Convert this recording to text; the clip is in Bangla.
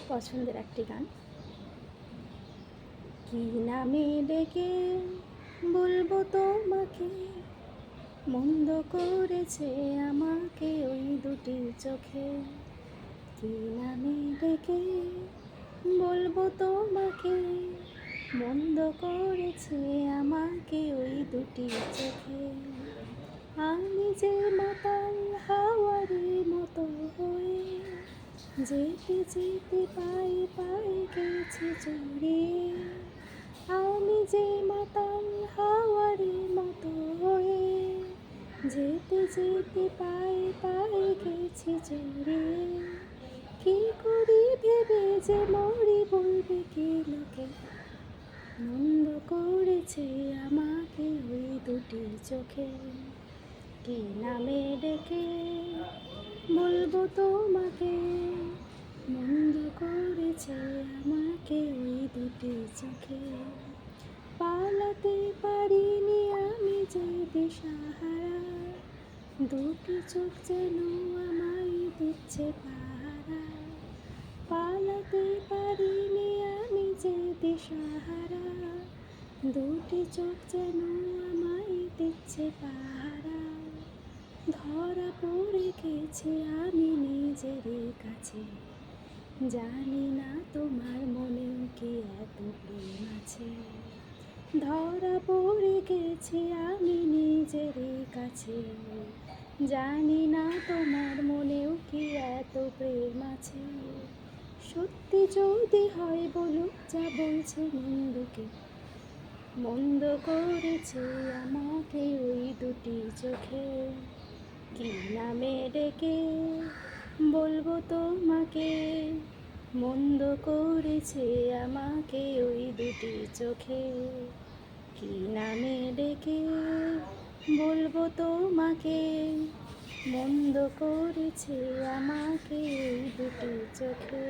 পছন্দের একটি গান। কি নামে ডেকে বলবো তোমাকে, মন্দ করেছে আমাকে ওই দুটি চোখে। কি নামে ডেকে বলবো তোমাকে, মন্দ করেছে আমাকে ওই দুটি চোখে। আমি যে মাতাল হাওয়ারি মতো হয়ে যেতে যেতে পায়ে পায়ে গেছি জড়িয়ে। আমি যে মাতাল হাওয়ারি মতো হয়ে যেতে যেতে পায়ে পায়ে গেছি জড়িয়ে। কি করি ভেবে যে মরি বলবে কি লোকে, মন্দ করেছে আমাকে ওই দুটি চোখে। কি নামে ডেকে বলবো তোমাকে, মন্দ করেছে আমাকে ওই দুটি চোখে। পালাতে পারিনি আমি যে দিশাহারা, দুটি চোখ যেন আমায় দিচ্ছে পাহারা। পালাতে পারিনি আমি যে দিশাহারা, দুটি চোখ যেন আমায় দিচ্ছে পাহারা। ধরা পড়ে গেছি আমি নিজেরই কাছে, জানি না তোমার মনেও কি এত প্রেম আছে। ধরা পড়ে গেছি আমি নিজেরই কাছে, জানি না তোমার মনেও কি এত প্রেম আছে। সত্যি যদি হয় বলুক যা বলছে মন্দকে, মন্দ করেছে আমাকে ওই দুটি চোখে। কি নামে ডেকে বলবো তোমাকে, মন্দ করেছে আমাকে ওই দুটি চোখে। কি নামে ডেকে বলবো তোমাকে, মন্দ করেছে আমাকে ওই দুটি চোখে।